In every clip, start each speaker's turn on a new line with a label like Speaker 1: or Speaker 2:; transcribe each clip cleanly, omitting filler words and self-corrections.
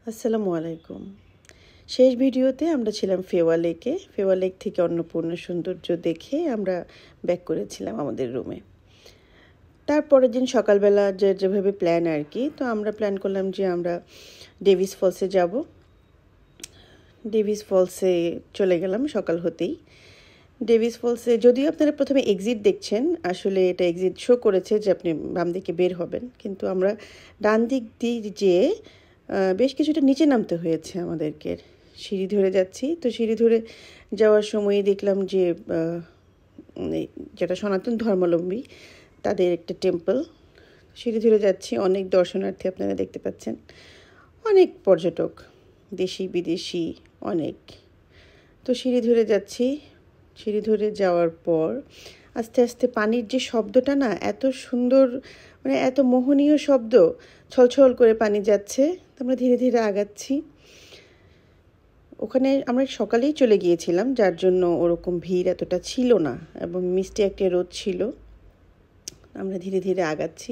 Speaker 1: আসসালামু আলাইকুম। শেষ ভিডিওতে আমরা ছিলাম ফেওয়া লেকে। ফেওয়া লেক থেকে অন্নপূর্ণার সৌন্দর্য দেখে আমরা ব্যাক করেছিলাম আমাদের রুমে। তারপরের দিন সকালবেলা যেভাবে প্ল্যান আর কি, তো আমরা প্ল্যান করলাম যে আমরা ডেভিস ফলসে যাব। ডেভিস ফলসে চলে গেলাম সকাল হতেই। ডেভিস ফলসে যদিও আপনারা প্রথমে এক্সিট দেখছেন, আসলে এটা এক্সিট শো করেছে যে আপনি বাম দিকে বের হবেন, কিন্তু আমরা ডান দিক দিয়ে যেয়ে বেশ কিছুটা নিচে নামতে হয়েছে আমাদেরকে। সিঁড়ি ধরে যাচ্ছি, তো সিঁড়ি ধরে যাওয়ার সময় দেখলাম যে যেটা সনাতন ধর্মাবলম্বী তাদের একটা টেম্পল। সিঁড়ি ধরে যাচ্ছি, অনেক দর্শনার্থী আপনারা দেখতে পাচ্ছেন, অনেক পর্যটক, দেশি বিদেশি অনেক। তো সিঁড়ি ধরে যাচ্ছি, সিঁড়ি ধরে যাওয়ার পর আস্তে আস্তে পানির যে শব্দটা না, এত সুন্দর, মানে এত মোহনীয় শব্দ, ছলছল করে পানি যাচ্ছে। আমরা ধীরে ধীরে আগাচ্ছি। ওখানে আমরা সকালেই চলে গিয়েছিলাম, যার জন্য ওরকম ভিড় এতটা ছিল না এবং মিষ্টি একটা রোদ ছিল। আমরা ধীরে ধীরে আগাচ্ছি,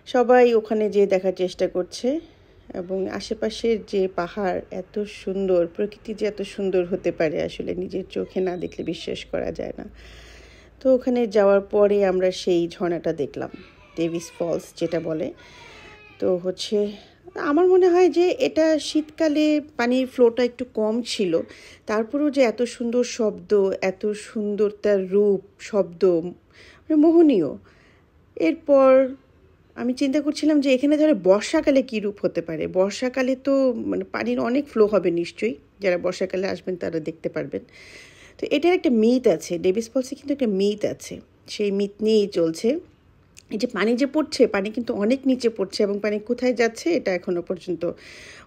Speaker 1: সবাই ওখানে যেয়ে দেখার চেষ্টা করছে এবং আশেপাশের যে পাহাড় এত সুন্দর, প্রকৃতি যে এত সুন্দর হতে পারে আসলে নিজের চোখে না দেখলে বিশ্বাস করা যায় না। তো ওখানে যাওয়ার পরে আমরা সেই ঝর্ণাটা দেখলাম, ডেভিস ফলস যেটা বলে। তো আমার মনে হয় যে এটা শীতকালে পানির ফ্লোটা একটু কম ছিল, তারপরেও যে এত সুন্দর শব্দ, এত সুন্দর তার রূপ, শব্দ, মোহনীয়। এরপর আমি চিন্তা করছিলাম যে এখানে ধরে বর্ষাকালে কী রূপ হতে পারে। বর্ষাকালে তো মানে পানির অনেক ফ্লো হবে নিশ্চয়ই, যারা বর্ষাকালে আসবেন তারা দেখতে পারবেন। তো এটার একটা মিথ আছে, ডেভিস ফলসে কিন্তু একটা মিথ আছে, সেই মিথ নিয়েই চলছে। এই যে পানি যে পড়ছে, পানি কিন্তু অনেক নিচে পড়ছে এবং পানি কোথায় যাচ্ছে এটা এখনও পর্যন্ত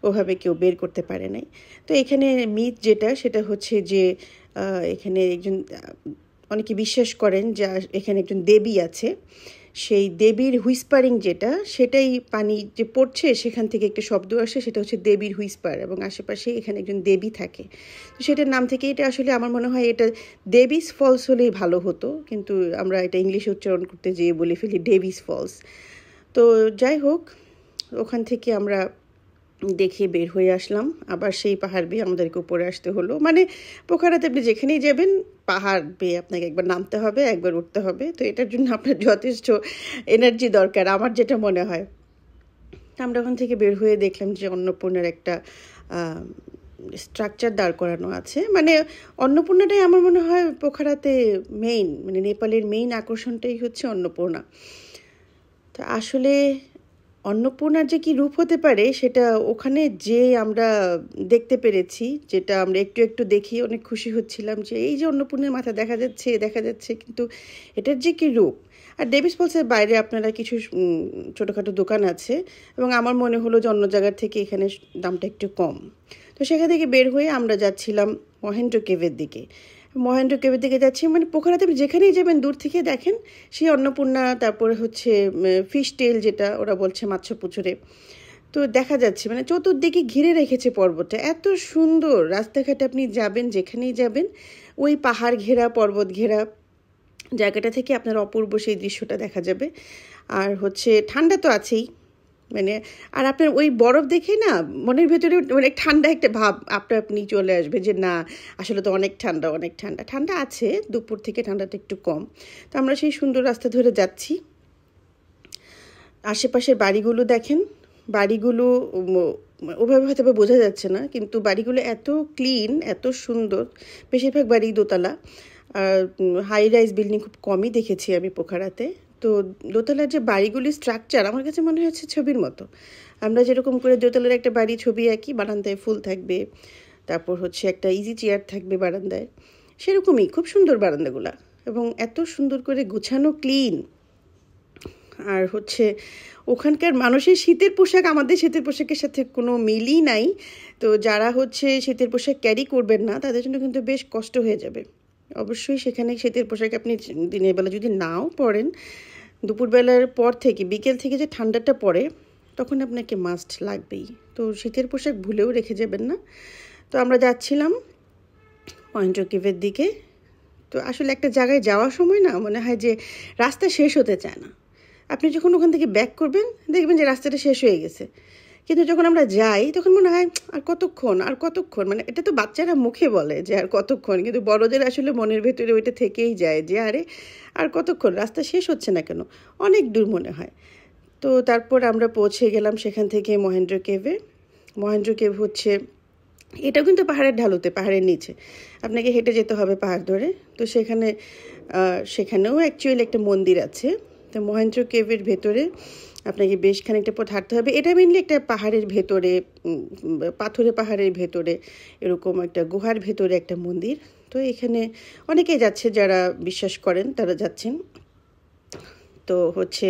Speaker 1: ওভাবে কেউ বের করতে পারে নাই। তো এখানে মিথ যেটা, সেটা হচ্ছে যে এখানে একজন, অনেকে বিশ্বাস করেন যে এখানে একজন দেবী আছে, সেই দেবীর হুইসপারিং যেটা, সেটাই পানি যে পড়ছে সেখান থেকে একটা শব্দ আসে, সেটা হচ্ছে দেবীর হুইসপার, এবং আশেপাশে এখানে একজন দেবী থাকে। তো সেটার নাম থেকে এটা আসলে আমার মনে হয় এটা ডেভিস ফলস হলেই ভালো হতো, কিন্তু আমরা এটা ইংলিশে উচ্চারণ করতে যেয়ে বলে ফেলি ডেভিস ফলস। তো যাই হোক, ওখান থেকে আমরা দেখে বের হয়ে আসলাম। আবার সেই পাহাড় বেয়ে আমাদেরকে উপরে আসতে হলো। মানে পোখারাতে আপনি যেখানেই যাবেন পাহাড় বেয়ে আপনাকে একবার নামতে হবে, একবার উঠতে হবে। তো এটার জন্য আপনার যথেষ্ট এনার্জি দরকার, আমার যেটা মনে হয়। আমরা ওখান থেকে বের হয়ে দেখলাম যে অন্নপূর্ণার একটা স্ট্রাকচার দাঁড় করানো আছে। মানে অন্নপূর্ণাটাই আমার মনে হয় পোখারাতে মেইন, মানে নেপালের মেইন আকর্ষণটাই হচ্ছে অন্নপূর্ণা। তো আসলে অন্নপূর্ণার যে কী রূপ হতে পারে সেটা ওখানে যে আমরা দেখতে পেরেছি, যেটা আমরা একটু একটু দেখি অনেক খুশি হচ্ছিলাম যে এই যে অন্নপূর্ণার মাথা দেখা যাচ্ছে, কিন্তু এটার যে কী রূপ। আর ডেভিস ফলসের বাইরে আপনারা কিছু ছোটোখাটো দোকান আছে এবং আমার মনে হলো যে অন্য জায়গার থেকে এখানে দামটা একটু কম। তো সেখান থেকে বের হয়ে আমরা যাচ্ছিলাম মহেন্দ্র কেভের দিকে। মহেন্দ্র কেভের দিকে যাচ্ছি, মানে পোখারাতে আপনি যেখানেই যাবেন দূর থেকে দেখেন সেই অন্নপূর্ণা, তারপরে ফিশ টেল যেটা ওরা বলছে মাছ পুচুরে, তো দেখা যাচ্ছে। মানে চতুর্দিকে ঘিরে রেখেছে পর্বতটা, এত সুন্দর। রাস্তাঘাটে আপনি যাবেন, যেখানেই যাবেন ওই পাহাড় ঘেরা, পর্বত ঘেরা জায়গাটা থেকে আপনার অপূর্ব সেই দৃশ্যটা দেখা যাবে। আর ঠান্ডা তো আছেই, মানে আর আপনার ওই বরফ দেখে না মনের ভেতরে অনেক ঠান্ডা একটা ভাব আপনি চলে আসবে যে না আসলে তো অনেক ঠান্ডা, অনেক ঠান্ডা। ঠান্ডা আছে, দুপুর থেকে ঠান্ডাটা একটু কম। তো আমরা সেই সুন্দর রাস্তা ধরে যাচ্ছি। আশেপাশের বাড়িগুলো দেখেন, বাড়িগুলো ওভাবে হয়তো বোঝা যাচ্ছে না, কিন্তু বাড়িগুলো এত ক্লিন, এত সুন্দর। বেশিরভাগ বাড়ি দোতলা, আর হাই রাইজ বিল্ডিং খুব কমই দেখেছি আমি পোখারাতে। তো দোতলার যে বাড়িগুলির স্ট্রাকচার আমার কাছে মনে হচ্ছে ছবির মতো। আমরা যেরকম করে দোতলার একটা বাড়ি ছবি আঁকি, বারান্দায় ফুল থাকবে, তারপর একটা ইজি চেয়ার থাকবে বারান্দায়, সেরকমই খুব সুন্দর বারান্দাগুলা, এবং এত সুন্দর করে গুছানো, ক্লিন। আর ওখানকার মানুষের শীতের পোশাক আমাদের শীতের পোশাকের সাথে কোনো মিলই নাই। তো যারা শীতের পোশাক ক্যারি করবেন না তাদের জন্য কিন্তু বেশ কষ্ট হয়ে যাবে। অবশ্যই সেখানে শীতের পোশাক আপনি দিনের বেলা যদি নাও পরেন, দুপুরবেলার পর থেকে বিকেল থেকে যে ঠান্ডাটা পড়ে তখন আপনাকে মাস্ট লাগবেই। তো শীতের পোশাক ভুলেও রেখে যাবেন না। তো আমরা যাচ্ছিলাম মহেন্দ্র কেভের দিকে। তো আসলে একটা জায়গায় যাওয়ার সময় না মনে হয় যে রাস্তা শেষ হতে চায় না। আপনি যখন ওখান থেকে ব্যাক করবেন দেখবেন যে রাস্তাটা শেষ হয়ে গেছে, কিন্তু যখন আমরা যাই তখন মনে হয় আর কতক্ষণ, মানে এটা তো বাচ্চারা মুখে বলে যে আর কতক্ষণ, কিন্তু বড়দের আসলে মনের ভেতরে ওইটা থেকেই যায় যে আরে আর কতক্ষণ, রাস্তা শেষ হচ্ছে না কেন, অনেক দূর মনে হয়। তো তারপর আমরা পৌঁছে গেলাম সেখান থেকে মহেন্দ্র কেভে। মহেন্দ্র কেভ হচ্ছে, এটাও কিন্তু পাহাড়ের ঢালুতে, পাহাড়ের নিচে আপনাকে হেঁটে যেতে হবে পাহাড় ধরে। তো সেখানেও অ্যাকচুয়ালি একটা মন্দির আছে। তো মহেন্দ্র কেভের ভেতরে আপনাকে বেশ খানিকটা পথ হাঁটতে হবে। এটা মেনলি একটা পাহাড়ের ভেতরে, পাহাড়ের ভেতরে এরকম একটা গুহার ভেতরে একটা মন্দির। তো এখানে অনেকেই যাচ্ছে, যারা বিশ্বাস করেন তারা যাচ্ছেন। তো হচ্ছে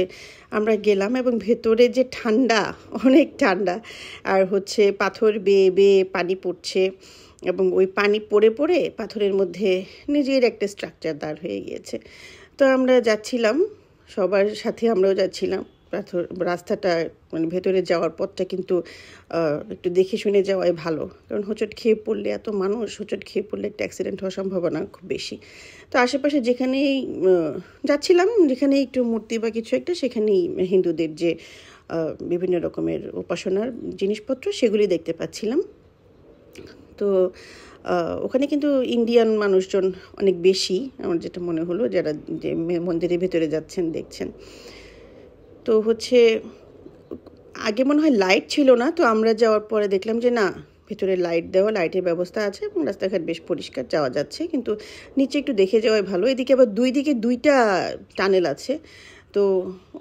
Speaker 1: আমরা গেলাম এবং ভেতরে যে ঠান্ডা, অনেক ঠান্ডা, আর হচ্ছে পাথর বেয়ে বেয়ে পানি পড়ছে এবং ওই পানি পড়ে পড়ে পাথরের মধ্যে নিজের একটা স্ট্রাকচার দাঁড় হয়ে গিয়েছে। তো আমরা যাচ্ছিলাম, সবার সাথে আমরাও যাচ্ছিলাম। রাস্তাটা মানে ভেতরে যাওয়ার পথটা কিন্তু একটু দেখে শুনে যাওয়াই ভালো, কারণ হোঁচট খেয়ে পড়লে, এত মানুষ, হোঁচট খেয়ে পড়লে একটা অ্যাক্সিডেন্ট হওয়ার সম্ভাবনা খুব বেশি। তো আশেপাশে যেখানেই যাচ্ছিলাম, যেখানে একটু মূর্তি বা কিছু একটা, সেখানেই হিন্দুদের যে বিভিন্ন রকমের উপাসনার জিনিসপত্র সেগুলি দেখতে পাচ্ছিলাম। তো ওখানে কিন্তু ইন্ডিয়ান মানুষজন অনেক বেশি, আমার যেটা মনে হলো, যারা যে মন্দিরের ভেতরে যাচ্ছেন দেখছেন। তো হচ্ছে আগে মনে হয় লাইট ছিল না, তো আমরা যাওয়ার পরে দেখলাম যে না, ভেতরে লাইট দেওয়া, লাইটের ব্যবস্থা আছে এবং রাস্তাঘাট বেশ পরিষ্কার, যাওয়া যাচ্ছে। কিন্তু নিচে একটু দেখে যাওয়াই ভালো। এদিকে আবার দুইটা টানেল আছে, তো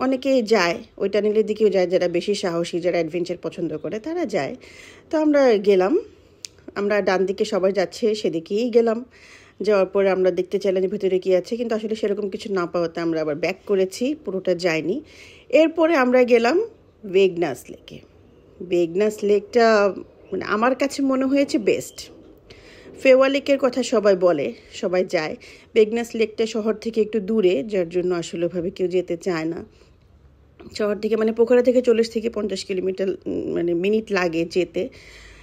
Speaker 1: অনেকে যায় ওই টানেলের দিকেও যায়, যারা বেশি সাহসী, যারা অ্যাডভেঞ্চার পছন্দ করে তারা যায়। তো আমরা গেলাম, আমরা ডান দিকে সবাই যাচ্ছে সেদিকেই গেলাম। যাওয়ার পরে আমরা দেখতে চাইলাম ভেতরে কী আছে, কিন্তু আসলে সেরকম কিছু না পাওয়াতে আমরা আবার ব্যাক করেছি, পুরোটা যাইনি। এরপরে আমরা গেলাম ভেগনাস লেকে। ভেগনাস লেকটা মানে আমার কাছে মনে হয়েছে বেস্ট। ফেওয়া লেকের কথা সবাই বলে, সবাই যায়। ভেগনাস লেকটা শহর থেকে একটু দূরে, যার জন্য আসলে ওভাবে কেউ যেতে চায় না। শহর থেকে মানে পোখরা থেকে 40 থেকে 50 কিলোমিটার মানে মিনিট লাগে যেতে।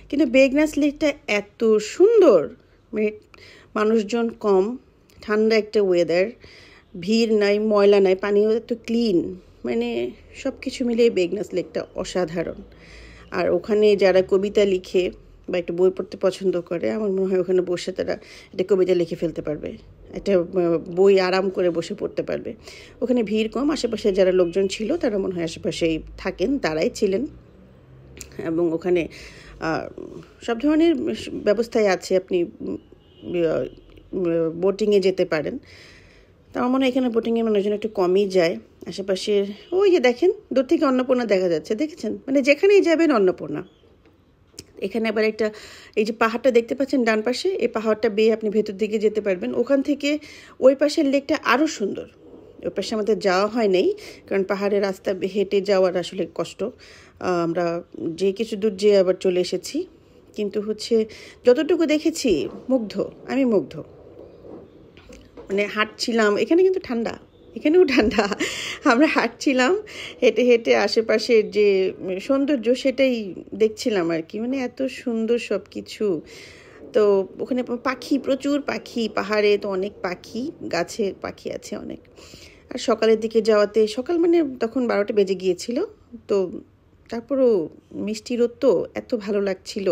Speaker 1: কিন্তু ভেগনাস লেকটা এত সুন্দর, মানে মানুষজন কম, ঠান্ডা একটা ওয়েদার, ভিড় নাই, ময়লা নাই, পানিও এত ক্লিন, মানে সব কিছু মিলিয়ে ভেগনাস লেকটা অসাধারণ। আর ওখানে যারা কবিতা লিখে বা একটু বই পড়তে পছন্দ করে, আমার মনে হয় ওখানে বসে তারা একটা কবিতা লিখে ফেলতে পারবে, একটা বই আরাম করে বসে পড়তে পারবে। ওখানে ভিড় কম, আশেপাশে যারা লোকজন ছিল তারা মনে হয় আশেপাশেই থাকেন, তারাই ছিলেন। এবং ওখানে সব ধরনের ব্যবস্থাই আছে, আপনি বোটিংয়ে যেতে পারেন। তো আমার মনে হয় এখানে বোটিংয়ের মানুষজন একটু কমই যায়। আশেপাশের ওই যে দেখেন, দূর থেকে অন্নপূর্ণা দেখা যাচ্ছে, দেখেছেন, মানে যেখানেই যাবেন অন্নপূর্ণা। এখানে আবার একটা, এই যে পাহাড়টা দেখতে পাচ্ছেন ডান পাশে, এই পাহাড়টা বেয়ে আপনি ভেতর দিকে যেতে পারবেন। ওখান থেকে ওই পাশের লেকটা আরও সুন্দর। ওই পাশে আমাদের যাওয়া হয় নাই, কারণ পাহাড়ের রাস্তা হেঁটে যাওয়ার আসলে কষ্ট। আমরা যে কিছু দূর যেয়ে আবার চলে এসেছি, কিন্তু হচ্ছে যতটুকু দেখেছি আমি মুগ্ধ। মানে হাঁটছিলাম, এখানে কিন্তু ঠান্ডা, এখানেও ঠান্ডা। আমরা হাঁটছিলাম, হেঁটে হেঁটে আশেপাশের যে সৌন্দর্য সেটাই দেখছিলাম আর কি, মানে এত সুন্দর সব কিছু। তো ওখানে পাখি, প্রচুর পাখি, পাহাড়ে তো অনেক পাখি, গাছে পাখি আছে অনেক। আর সকালের দিকে যাওয়াতে, সকাল মানে তখন 12টা বেজে গিয়েছিল, তো তারপরও মিষ্টি রোদ, তো এত ভালো লাগছিল।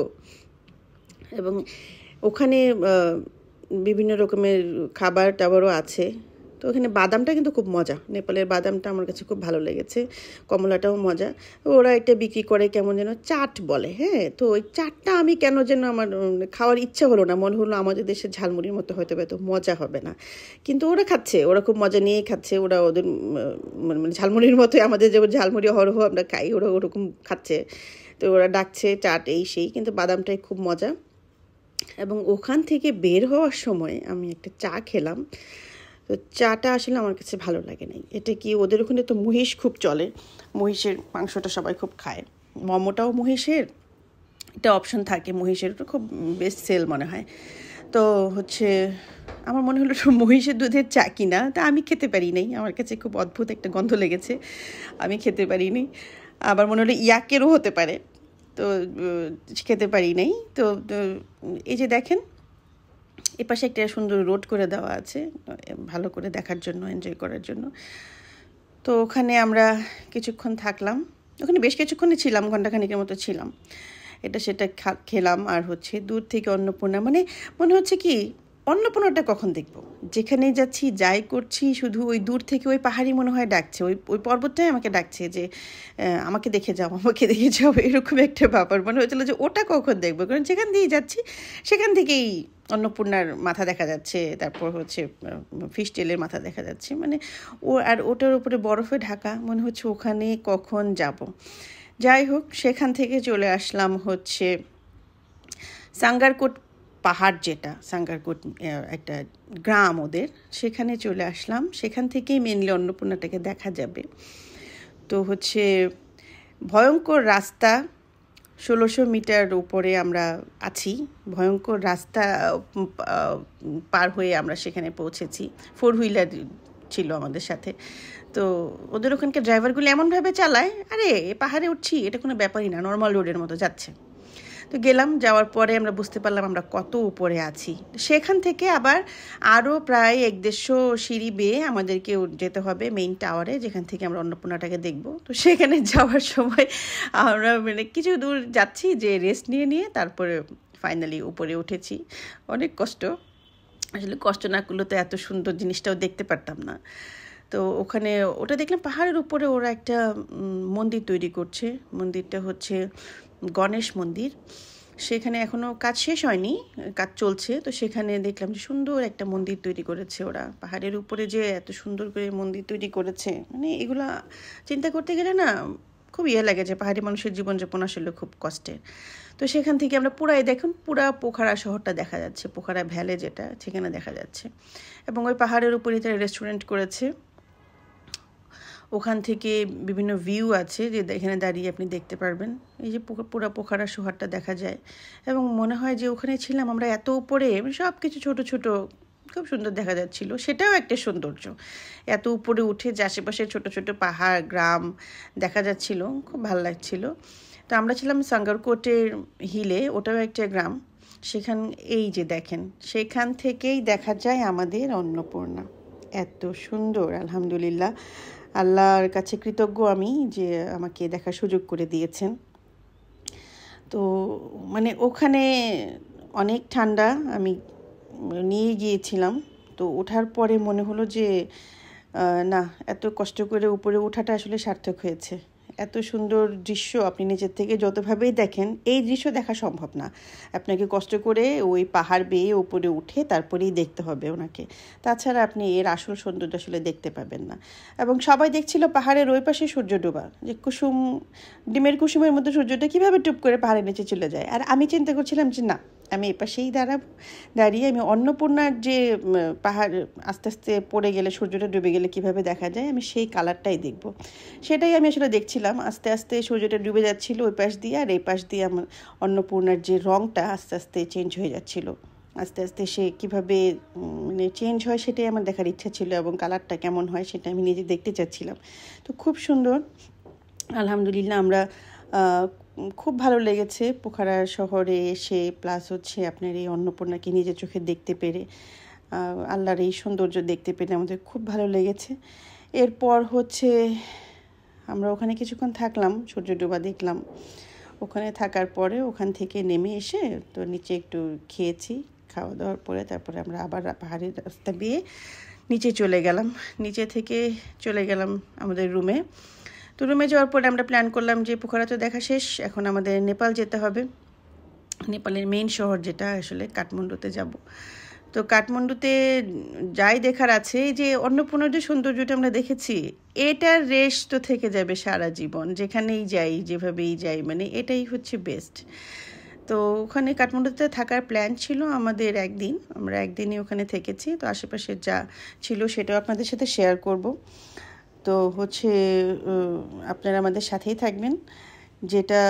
Speaker 1: এবং ওখানে বিভিন্ন রকমের খাবার টাবারও আছে। তো ওখানে বাদামটা কিন্তু খুব মজা, নেপালের বাদামটা আমার কাছে খুব ভালো লেগেছে, কমলাটাও মজা। ওরা এটা বিক্রি করে কেমন যেন চাট বলে, হ্যাঁ, তো ওই চাটটা আমি কেন যেন আমার খাওয়ার ইচ্ছা হলো না, মনে হলো আমাদের দেশের ঝালমুড়ির মতো হয়তো এত মজা হবে না। কিন্তু ওরা খাচ্ছে, ওরা খুব মজা নিয়েই খাচ্ছে, ওরা ওদের মানে ঝালমুড়ির মতোই, আমাদের যেমন ঝালমুড়ি অহরহ আমরা খাই, ওরা ওরকম খাচ্ছে। তো ওরা ডাকছে চাট এই সেই, কিন্তু বাদামটাই খুব মজা। এবং ওখান থেকে বের হওয়ার সময় আমি একটা চা খেলাম, তো চাটা আসলে আমার কাছে ভালো লাগে নাই। এটা কি, ওদের ওখানে তো মহিষ খুব চলে, মহিষের মাংসটা সবাই খুব খায়, মোমোটাও মহিষের, এটা অপশন থাকে মহিষের, ওটা খুব বেস্ট সেল মনে হয়। তো হচ্ছে আমার মনে হলো মহিষের দুধের চা কিনা, তা আমি খেতে পারি নাই, আমার কাছে খুব অদ্ভুত একটা গন্ধ লেগেছে, আমি খেতে পারিনি। আবার মনে হলো ইয়াকেরও হতে পারে, তো খেতে পারি নাই। তো এই যে দেখেন, এপাশে একটা সুন্দর রোড করে দেওয়া আছে ভালো করে দেখার জন্য, এনজয় করার জন্য। তো ওখানে আমরা কিছুক্ষণ থাকলাম, ওখানে বেশ কিছুক্ষণই ছিলাম, ঘন্টাখানিকের মতো ছিলাম। এটা সেটা খেলাম। আর হচ্ছে দূর থেকে অন্নপূর্ণা, মানে মনে হচ্ছে কি অন্নপূর্ণাটা কখন দেখবো, যেখানেই যাচ্ছি যাই করছি শুধু ওই দূর থেকে ওই পাহাড়ি মনে হয় ডাকছে, ওই ওই পর্বতটাই আমাকে ডাকছে যে আমাকে দেখে যাও, আমাকে দেখে যাও, এরকম একটা ব্যাপার মনে হয়েছিল যে ওটা কখন দেখবো। কারণ যেখান দিয়েই যাচ্ছি সেখান থেকেই অন্নপূর্ণার মাথা দেখা যাচ্ছে, তারপর হচ্ছে ফিশ টেলের মাথা দেখা যাচ্ছে, মানে ও আর ওটার উপরে বরফে ঢাকা, মনে হচ্ছে ওখানে কখন যাব। যাই হোক, সেখান থেকে চলে আসলাম হচ্ছে সাঙ্গারকোট পাহাড়, যেটা সাঙ্গারকোট একটা গ্রাম ওদের, সেখানে চলে আসলাম। সেখান থেকেই মেনলি অন্নপূর্ণাটাকে দেখা যাবে। তো হচ্ছে ভয়ঙ্কর রাস্তা, 1600 মিটার উপরে আমরা আছি। ভয়ঙ্কর রাস্তা পার হয়ে আমরা সেখানে পৌঁছেছি। 4 হুইলার ছিল আমাদের সাথে। তো ওদের ওখানকার ড্রাইভারগুলো এমনভাবে চালায়, আরে পাহাড়ে উঠছি এটা কোনো ব্যাপারই না, নর্মাল রোডের মতো যাচ্ছে। তো গেলাম, যাওয়ার পরে আমরা বুঝতে পারলাম আমরা কত উপরে আছি। সেখান থেকে আবার আরও প্রায় 150 সিঁড়ি বেয়ে আমাদেরকে যেতে হবে মেইন টাওয়ারে, যেখান থেকে আমরা অন্নপূর্ণাটাকে দেখব। তো সেখানে যাওয়ার সময় আমরা মানে কিছু দূর যাচ্ছি যে রেস্ট নিয়ে নিয়ে তারপরে ফাইনালি উপরে উঠেছি। অনেক কষ্ট, আসলে কষ্ট না করলে তো এত সুন্দর জিনিসটাও দেখতে পারতাম না। তো ওখানে ওটা দেখলাম পাহাড়ের উপরে ওরা একটা মন্দির তৈরি করছে। মন্দিরটা হচ্ছে গণেশ মন্দির। সেখানে এখনও কাজ শেষ হয়নি, কাজ চলছে। তো সেখানে দেখলাম যে সুন্দর একটা মন্দির তৈরি করেছে ওরা। পাহাড়ের উপরে যে এত সুন্দর করে মন্দির তৈরি করেছে, মানে এগুলা চিন্তা করতে গেলে না খুব লাগে যে পাহাড়ি মানুষের জীবনযাপন আসলে খুব কষ্টের। তো সেখান থেকে আমরা পুরাই দেখুন, পুরা পোখারা শহরটা দেখা যাচ্ছে, পোখারা ভ্যালে যেটা, সেখানে দেখা যাচ্ছে। এবং ওই পাহাড়ের উপরেই তারা রেস্টুরেন্ট করেছে। ওখান থেকে বিভিন্ন ভিউ আছে যে এখানে দাঁড়িয়ে আপনি দেখতে পারবেন, এই যে পুরা পোখারা শহরটা দেখা যায়। এবং মনে হয় যে ওখানে ছিলাম আমরা এত উপরে, সব কিছু ছোটো ছোটো খুব সুন্দর দেখা যাচ্ছিল। সেটাও একটা সৌন্দর্য, এত উপরে উঠে যে আশেপাশে ছোটো ছোটো পাহাড় গ্রাম দেখা যাচ্ছিল, খুব ভালো লাগছিল। তো আমরা ছিলাম সাঙ্গারকোটের হিলে, ওটাও একটা গ্রাম। সেখান এই যে দেখেন, সেখান থেকেই দেখা যায় আমাদের অন্নপূর্ণা। এত সুন্দর, আলহামদুলিল্লাহ, আল্লাহর কাছে কৃতজ্ঞ আমি যে আমাকে দেখার সুযোগ করে দিয়েছেন। তো মানে ওখানে অনেক ঠান্ডা, আমি নিয়ে গিয়েছিলাম। তো ওঠার পরে মনে হলো যে না, এত কষ্ট করে উপরে ওঠাটা আসলে সার্থক হয়েছে। এত সুন্দর দৃশ্য আপনি নিজের থেকে যতভাবেই দেখেন, এই দৃশ্য দেখা সম্ভব না। আপনাকে কষ্ট করে ওই পাহাড় বেয়ে উপরে উঠে তারপরেই দেখতে হবে ওনাকে, তাছাড়া আপনি এর আসল সৌন্দর্য আসলে দেখতে পাবেন না। এবং সবাই দেখছিল পাহাড়ের ওই পাশে সূর্য ডোবা, যে কুসুম, ডিমের কুসুমের মধ্যে সূর্যটা কীভাবে টুপ করে পাহাড়ের নিচে চলে যায়। আর আমি চিন্তা করছিলাম যে না, আমি এপাশেই দাঁড়িয়ে আমি অন্নপূর্ণার যে পাহাড় আস্তে আস্তে পড়ে গেলে সূর্যটা ডুবে গেলে কিভাবে দেখা যায়, আমি সেই কালারটাই দেখব। সেটাই আমি আসলে দেখছিলাম। আস্তে আস্তে সূর্যটা ডুবে যাচ্ছিল ওই পাশ দিয়ে, আর এই পাশ দিয়ে আমার অন্নপূর্ণার যে রঙটা আস্তে আস্তে চেঞ্জ হয়ে যাচ্ছিল। আস্তে আস্তে সে কীভাবে মানে চেঞ্জ হয় সেটাই আমার দেখার ইচ্ছা ছিল, এবং কালারটা কেমন হয় সেটা আমি নিজে দেখতে চাচ্ছিলাম। তো খুব সুন্দর, আলহামদুলিল্লাহ। আমরা খুব ভালো লেগেছে পোখারা শহরে এসে, প্লাস হচ্ছে আপনার এই অন্নপূর্ণাকে নিজের চোখে দেখতে পেরে, আল্লাহর এই সৌন্দর্য দেখতে পেরে আমাদের খুব ভালো লেগেছে। এরপর হচ্ছে আমরা ওখানে কিছুক্ষণ থাকলাম, সূর্য ডোবা দেখলাম। ওখানে থাকার পরে ওখান থেকে নেমে এসে তো নিচে একটু খেয়েছি, খাওয়া দাওয়ার পরে তারপরে আমরা আবার পাহাড়ের রাস্তা দিয়ে নিচে চলে গেলাম। নিচে থেকে চলে গেলাম আমাদের রুমে। তো রুমে যাওয়ার পরে আমরা প্ল্যান করলাম যে পোখারা তো দেখা শেষ, এখন আমাদের নেপাল যেতে হবে। নেপালের মেইন শহর যেটা আসলে কাঠমান্ডুতে যাব। তো কাঠমান্ডুতে যাই দেখার আছে, যে অন্নপূর্ণার যে সৌন্দর্যটা আমরা দেখেছি, এটার রেশ তো থেকে যাবে সারা জীবন, যেখানেই যাই যেভাবেই যাই, মানে এটাই হচ্ছে বেস্ট। তো ওখানে কাঠমান্ডুতে থাকার প্ল্যান ছিল আমাদের একদিন, আমরা একদিনই ওখানে থেকেছি। তো আশেপাশে যা ছিল সেটাও আপনাদের সাথে শেয়ার করব। তো হচ্ছে আপনারা আমাদের সাথেই থাকবেন, যেটা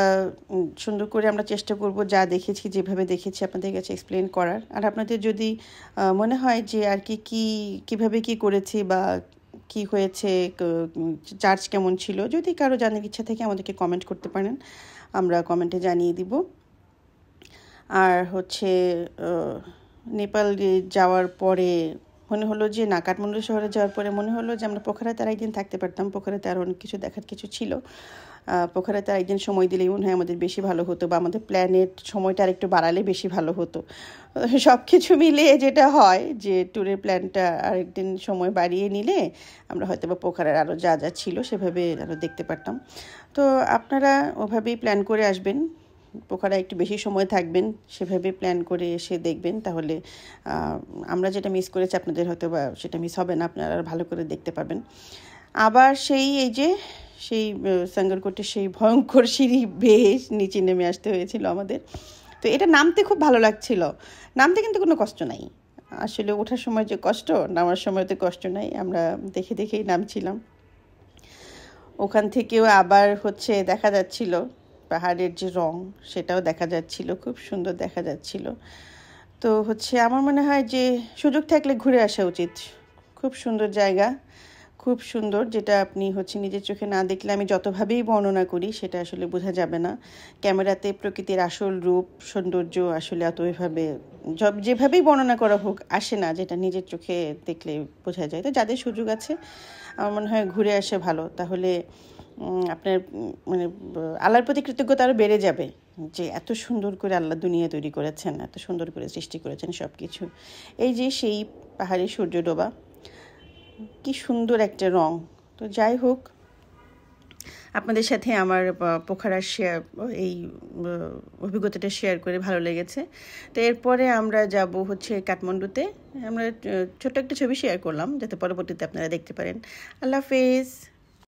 Speaker 1: সুন্দর করে আমরা চেষ্টা করব যা দেখেছি যেভাবে দেখেছি আপনাদের কাছে এক্সপ্লেন করার। আর আপনাদের যদি মনে হয় যে আর কিভাবে কি করেছি বা কি হয়েছে, চার্জ কেমন ছিল, যদি কারো জানার ইচ্ছা থেকে আমাদেরকে কমেন্ট করতে পারেন, আমরা কমেন্টে জানিয়ে দিব। আর হচ্ছে নেপাল যাওয়ার পরে মনে হলো যে না, কাঠমান্ডু শহরে যাওয়ার পরে মনে হলো যে আমরা পোখারাতে আর একদিন থাকতে পারতাম। পোখারাতে আর অনেক কিছু দেখার কিছু ছিল, পোখারাতে আরেকদিন সময় দিলেই মনে হয় আমাদের বেশি ভালো হতো, বা আমাদের প্ল্যানের সময়টা আরেকটু বাড়ালে বেশি ভালো হতো। সব কিছু মিলিয়ে যেটা হয় যে ট্যুরের প্ল্যানটা আরেকদিন সময় বাড়িয়ে নিলে আমরা হয়তো বা পোখারার আরও যা যা ছিল সেভাবে আরও দেখতে পারতাম। তো আপনারা ওভাবেই প্ল্যান করে আসবেন, পোখারা একটু বেশি সময় থাকবেন, সেভাবে প্ল্যান করে এসে দেখবেন, তাহলে আমরা যেটা মিস করেছি আপনাদের হয়তো বা সেটা মিস হবে না, আপনারা ভালো করে দেখতে পাবেন। আবার এই যে সেই সাঙ্গারকোটের সেই ভয়ঙ্কর সিঁড়ি বেয়ে নিচে নেমে আসতে হয়েছিল আমাদের। তো এটা নামতে খুব ভালো লাগছিল, নামতে কিন্তু কোনো কষ্ট নাই, আসলে ওঠার সময় যে কষ্ট, নামার সময় তো কষ্ট নাই, আমরা দেখে দেখেই নামছিলাম। ওখান থেকেও আবার দেখা যাচ্ছিল পাহাড়ের যে রং, সেটাও দেখা যাচ্ছিল, খুব সুন্দর দেখা যাচ্ছিল। তো আমার মনে হয় যে সুযোগ থাকলে ঘুরে আসা উচিত, খুব সুন্দর জায়গা, খুব সুন্দর, যেটা আপনি নিজের চোখে না দেখলে, আমি যতভাবেই বর্ণনা করি সেটা আসলে বোঝা যাবে না। ক্যামেরাতে প্রকৃতির আসল রূপ সৌন্দর্য আসলে এতভাবে যেভাবেই বর্ণনা করা হোক আসে না, যেটা নিজের চোখে দেখলে বোঝা যায়। তো যাদের সুযোগ আছে আমার মনে হয় ঘুরে আসে ভালো, তাহলে আপনার আল্লাহর প্রতি কৃতজ্ঞতা আরও বেড়ে যাবে, যে এত সুন্দর করে আল্লাহ দুনিয়া তৈরি করেছেন, এত সুন্দর করে সৃষ্টি করেছেন সব কিছু। এই যে সেই পাহাড়ে সূর্য ডোবা, কি সুন্দর একটা রং। তো যাই হোক, আপনাদের সাথে আমার পোখারার এই অভিজ্ঞতাটা শেয়ার করে ভালো লেগেছে। তো এরপরে আমরা যাব কাঠমান্ডুতে। আমরা ছোট্ট একটা ছবি শেয়ার করলাম যাতে পরবর্তীতে আপনারা দেখতে পারেন। আল্লাহ হাফেজ।